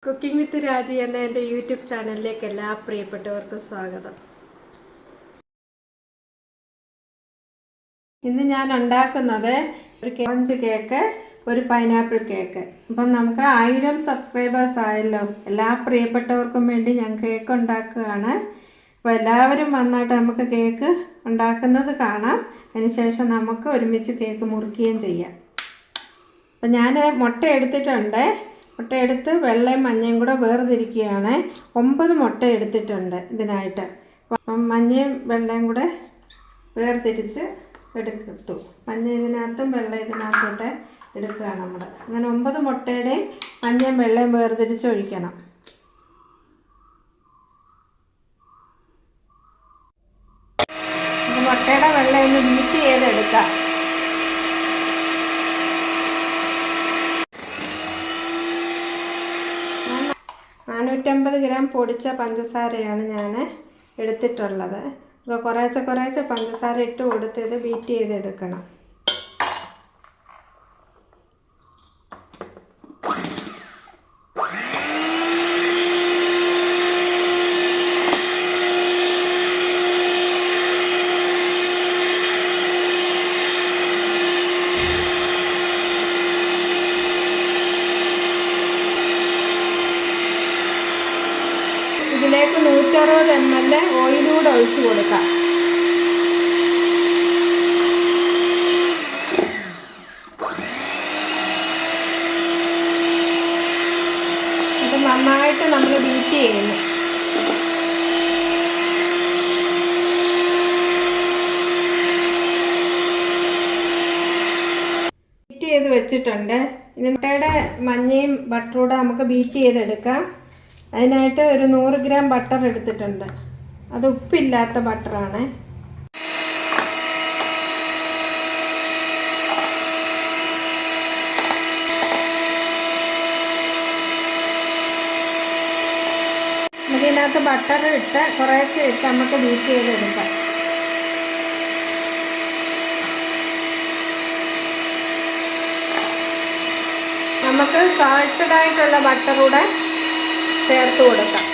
Cooking വിത്ത് രാജി എന്ന എൻ്റെ യൂട്യൂബ് ചാനലിലേക്ക് എല്ലാ പ്രിയപ്പെട്ടവർക്കും സ്വാഗതം. ഇന്ന് ഞാൻ ഉണ്ടാക്കുന്നത് ഒരു സ്പോഞ്ച് കേക്ക്, ഒരു പൈനാപ്പിൾ കേക്ക്. അപ്പം നമുക്ക് 1000 സബ്സ്ക്രൈബേഴ്സ് ആയല്ലോ. എല്ലാ പ്രിയപ്പെട്ടവർക്കും വേണ്ടി ഞാൻ കേക്ക് ഉണ്ടാക്കുകയാണ്. അപ്പോൾ എല്ലാവരും വന്നിട്ട് നമുക്ക് കേക്ക് ഉണ്ടാക്കുന്നത് കാണാം. അതിനുശേഷം നമുക്ക് ഒരുമിച്ച് കേക്ക് മുറിക്കുകയും ചെയ്യാം. അപ്പം ഞാൻ മുട്ട എടുത്തിട്ടുണ്ട്. മുട്ട എടുത്ത് വെള്ളയും മഞ്ഞയും കൂടെ വേർതിരിക്കുകയാണ്. 9 മുട്ട എടുത്തിട്ടുണ്ട് ഇതിനായിട്ട്. അപ്പം മഞ്ഞയും വെള്ളയും കൂടെ വേർതിരിച്ച് എടുത്തു. മഞ്ഞ ഇതിനകത്തും വെള്ള ഇതിനകത്തോട്ട് എടുക്കുകയാണ് നമ്മൾ. അങ്ങനെ 9 മുട്ടയുടെയും മഞ്ഞയും വെള്ളയും വേർതിരിച്ച് ഒഴിക്കണം. മുട്ടയുടെ വെള്ളം ഒന്ന് ബീറ്റ് ചെയ്തെടുക്കാം. ഞാൻ 450 ഗ്രാം പൊടിച്ച പഞ്ചസാരയാണ് ഞാൻ എടുത്തിട്ടുള്ളത്. കുറേശ്ശെ പഞ്ചസാര ഇട്ട് കൊടുത്ത് ഇത് ബീറ്റ് ചെയ്തെടുക്കണം. ഇതിലേക്ക് 160 ml ഓയിലൂടെ ഒഴിച്ച് കൊടുക്കാം. ഇത് നന്നായിട്ട് നമ്മൾ ബീറ്റ് ചെയ്യുന്നു. ബീറ്റ് ചെയ്ത് വെച്ചിട്ടുണ്ട്. ഇനി മുട്ടയുടെ മഞ്ഞയും ബട്ടറൂടെ നമുക്ക് ബീറ്റ് ചെയ്തെടുക്കാം. അതിനായിട്ട് ഒരു 100 ഗ്രാം ബട്ടർ എടുത്തിട്ടുണ്ട്. അത് ഉപ്പില്ലാത്ത ബട്ടറാണ്. ഇതിനകത്ത് ബട്ടർ ഇട്ട് കുറേശ്ശെ ഇട്ട് നമുക്ക് ബീറ്റ് ചെയ്തെടുക്കാം. നമുക്ക് സാൾട്ടഡ് ആയിട്ടുള്ള ബട്ടറൂടെ ചേർത്ത് കൊടുക്കാം.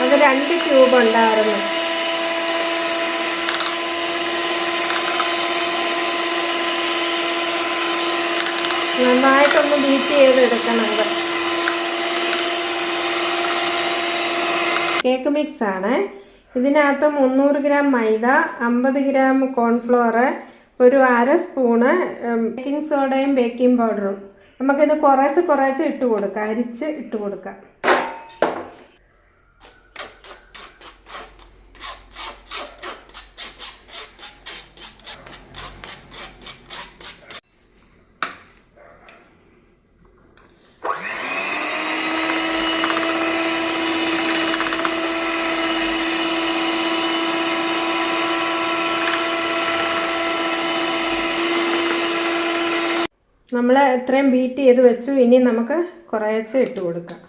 അത് 2 ക്യൂബ് ഉണ്ടായിരുന്നു. നന്നായിട്ടൊന്ന് ബീറ്റ് ചെയ്തെടുക്കണം. കേക്ക് മിക്സ് ആണ്. ഇതിനകത്ത് 300 ഗ്രാം മൈദ, 50 ഗ്രാം കോൺഫ്ലോർ, ഒരു 1/2 സ്പൂണ് ബേക്കിംഗ് സോഡയും ബേക്കിംഗ് പൗഡറും. നമുക്കിത് കുറച്ച് ഇട്ട് കൊടുക്കാം. അരിച്ച് ഇട്ട് കൊടുക്കാം. നമ്മൾ ഇത്രയും ബീറ്റ് ചെയ്ത് വെച്ചു. ഇനി നമുക്ക് കുറേശ്ശെ ഇട്ട് കൊടുക്കാം.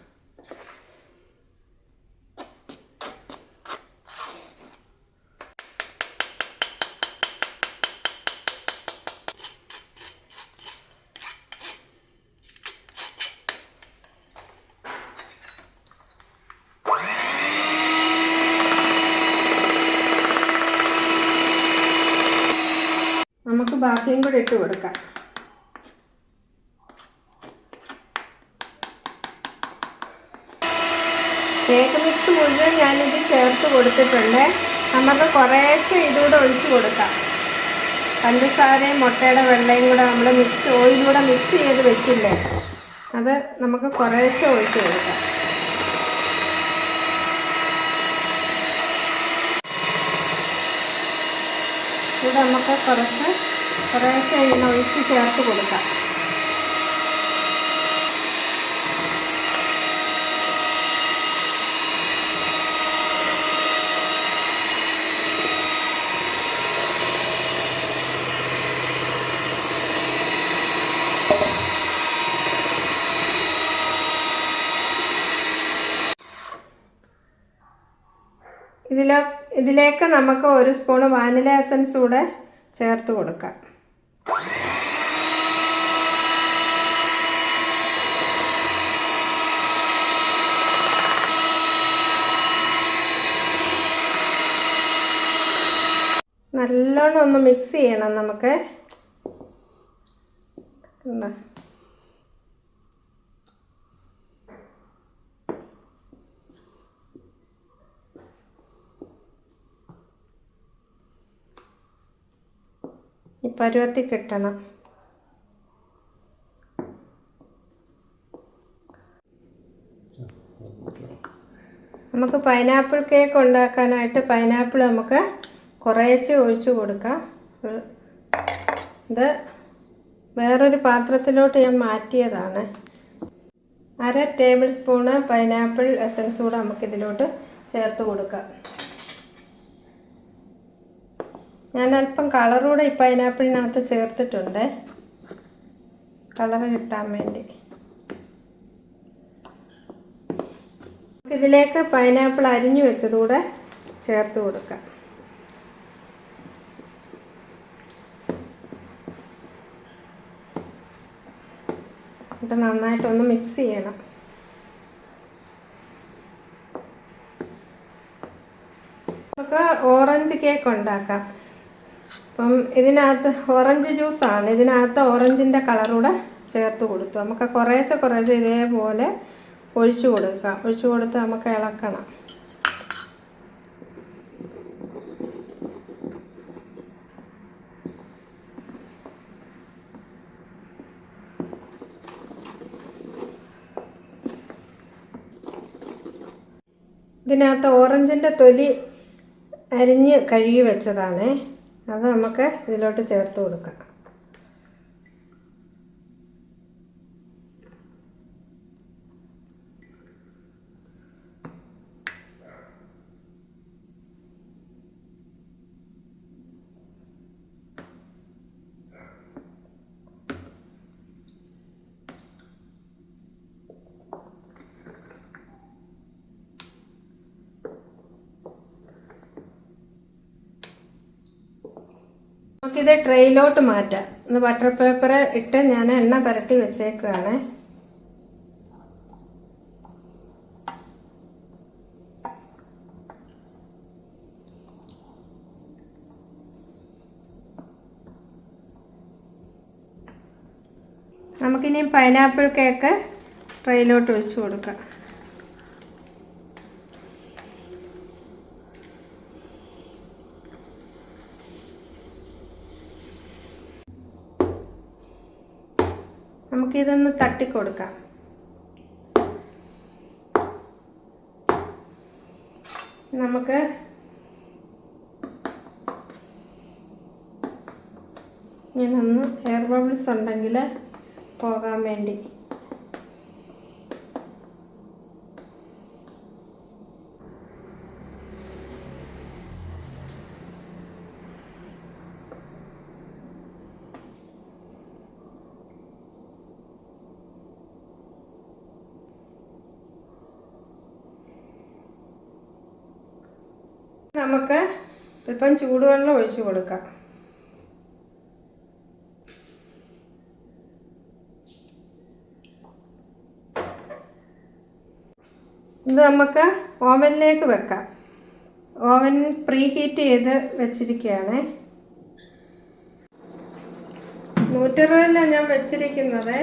നമുക്ക് ബാക്കിയും കൂടെ ഇട്ട് കൊടുക്കാം. കേക്ക് മിക്സ് മുഴുവൻ ഞാനിത് ചേർത്ത് കൊടുത്തിട്ടുണ്ട്. നമുക്ക് കുറേശ്ശെ ഇതുകൂടെ ഒഴിച്ച് കൊടുക്കാം. പഞ്ചസാരയും മുട്ടയുടെ വെള്ളയും കൂടെ നമ്മൾ ഓയിലൂടെ മിക്സ് ചെയ്ത് വെച്ചില്ലേ, അത് നമുക്ക് കുറേശ്ശെ ഒഴിച്ച് കൊടുക്കാം. ഇവിടെ നമുക്ക് കുറേശ്ശെ ഇങ്ങനെ ഒഴിച്ച് ചേർത്ത് കൊടുക്കാം. ഇതിലേക്ക് നമുക്ക് 1 സ്പൂണ് വാനില എസൻസ് കൂടെ ചേർത്ത് കൊടുക്കാം. നല്ലോണം ഒന്ന് മിക്സ് ചെയ്യണം നമുക്ക്. ഈ പരുവത്തിൽ കിട്ടണം. നമുക്ക് പൈനാപ്പിൾ കേക്ക് ഉണ്ടാക്കാനായിട്ട് പൈനാപ്പിൾ നമുക്ക് കുറേശ്ശെ ഒഴിച്ച് കൊടുക്കാം. ഇത് വേറൊരു പാത്രത്തിലോട്ട് ഞാൻ മാറ്റിയതാണ്. 1/2 ടേബിൾ സ്പൂണ് പൈനാപ്പിൾ എസൻസ് കൂടെ നമുക്കിതിലോട്ട് ചേർത്ത് കൊടുക്കാം. ഞാൻ അല്പം കളറൂടെ ഈ പൈനാപ്പിളിനകത്ത് ചേർത്തിട്ടുണ്ട്, കളറ് കിട്ടാൻ വേണ്ടി. ഇതിലേക്ക് പൈനാപ്പിൾ അരിഞ്ഞു വെച്ചതുകൂടെ ചേർത്ത് കൊടുക്കാം. എന്നിട്ട് നന്നായിട്ടൊന്ന് മിക്സ് ചെയ്യണം. നമുക്ക് ഓറഞ്ച് കേക്ക് ഉണ്ടാക്കാം. അപ്പം ഇതിനകത്ത് ഓറഞ്ച് ജ്യൂസാണ്, ഇതിനകത്ത് ഓറഞ്ചിൻ്റെ കളറൂടെ ചേർത്ത് കൊടുത്തു. നമുക്ക് കുറേശ്ശെ ഇതേപോലെ ഒഴിച്ചു കൊടുക്കാം. ഒഴിച്ചു കൊടുത്ത് നമുക്ക് ഇളക്കണം. ഇതിനകത്ത് ഓറഞ്ചിൻ്റെ തൊലി അരിഞ്ഞ് കഴുകി വെച്ചതാണ്, അത് നമുക്ക് ഇതിലോട്ട് ചേർത്ത് കൊടുക്കാം. നമുക്കിത് ട്രെയിലോട്ട് മാറ്റാം. ഒന്ന് ബട്ടർ പേപ്പർ ഇട്ട് ഞാൻ എണ്ണ പുരട്ടി വെച്ചേക്കുകയാണ്. നമുക്കിനി പൈനാപ്പിൾ കേക്ക് ട്രെയിലോട്ട് ഒഴിച്ച് കൊടുക്കാം. നമുക്കിതൊന്ന് തട്ടിക്കൊടുക്കാം. നമുക്ക് ഇങ്ങനൊന്ന് എയർ ബബിൾസ് ഉണ്ടെങ്കിൽ പോകാൻ വേണ്ടി നമുക്ക് അല്പം ചൂടുവെള്ളം ഒഴിച്ച് കൊടുക്കാം. ഇത് നമുക്ക് ഓവനിലേക്ക് വെക്കാം. ഓവൻ പ്രീ ഹീറ്റ് ചെയ്ത് വെച്ചിരിക്കുകയാണ്. 120 ഞാൻ വെച്ചിരിക്കുന്നത്.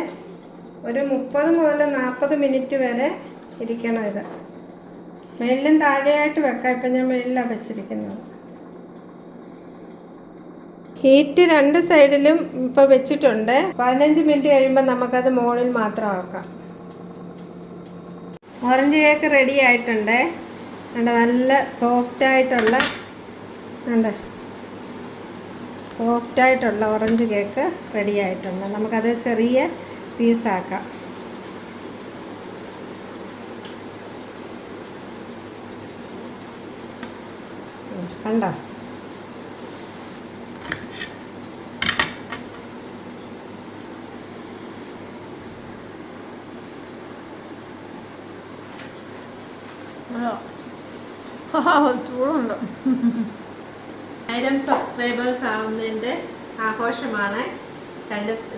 ഒരു 30 മുതൽ 40 മിനിറ്റ് വരെ ഇരിക്കണം. ഇത് മേളിലും താഴെയായിട്ട് വെക്കാം. ഇപ്പം ഞാൻ മേളിലാണ് വെച്ചിരിക്കുന്നത്. ഹീറ്റ് 2 സൈഡിലും ഇപ്പോൾ വെച്ചിട്ടുണ്ട്. 15 മിനിറ്റ് കഴിയുമ്പോൾ നമുക്കത് മുകളിൽ മാത്രം ആക്കാം. ഓറഞ്ച് കേക്ക് റെഡി ആയിട്ടുണ്ട്. നല്ല സോഫ്റ്റായിട്ടുള്ള ഓറഞ്ച് കേക്ക് റെഡി ആയിട്ടുണ്ട്. നമുക്കത് ചെറിയ പീസാക്കാം. കണ്ടോ? ചൂടുണ്ട്. 1000 സബ്സ്ക്രൈബേഴ്സ് ആവുന്നതിൻ്റെ ആഘോഷമാണ്.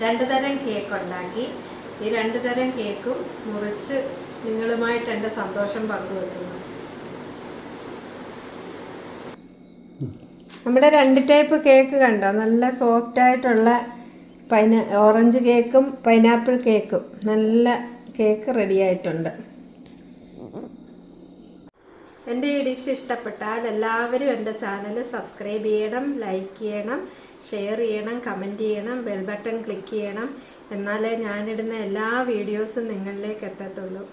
രണ്ട് തരം കേക്ക് ഉണ്ടാക്കി. ഈ 2 തരം കേക്കും മുറിച്ച് നിങ്ങളുമായിട്ട് എൻ്റെ സന്തോഷം പങ്കുവെക്കുന്നു. നമ്മുടെ 2 ടൈപ്പ് കേക്ക് കണ്ടോ, നല്ല സോഫ്റ്റായിട്ടുള്ള ഓറഞ്ച് കേക്കും പൈനാപ്പിൾ കേക്കും. നല്ല കേക്ക് റെഡി ആയിട്ടുണ്ട്. എൻ്റെ ഈ ഡിഷ് ഇഷ്ടപ്പെട്ടാൽ എല്ലാവരും എൻ്റെ ചാനൽ സബ്സ്ക്രൈബ് ചെയ്യണം, ലൈക്ക് ചെയ്യണം, ഷെയർ ചെയ്യണം, കമൻറ്റ് ചെയ്യണം, ബെൽ ബട്ടൺ ക്ലിക്ക് ചെയ്യണം. എന്നാലേ ഞാനിടുന്ന എല്ലാ വീഡിയോസും നിങ്ങളിലേക്ക് എത്തത്തുള്ളൂ.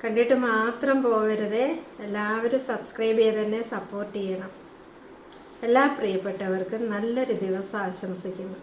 കണ്ടിട്ട് മാത്രം പോകരുതേ, എല്ലാവരും സബ്സ്ക്രൈബ് ചെയ്ത് തന്നെ സപ്പോർട്ട് ചെയ്യണം. എല്ലാ പ്രിയപ്പെട്ടവർക്കും നല്ലൊരു ദിവസം ആശംസിക്കുന്നു.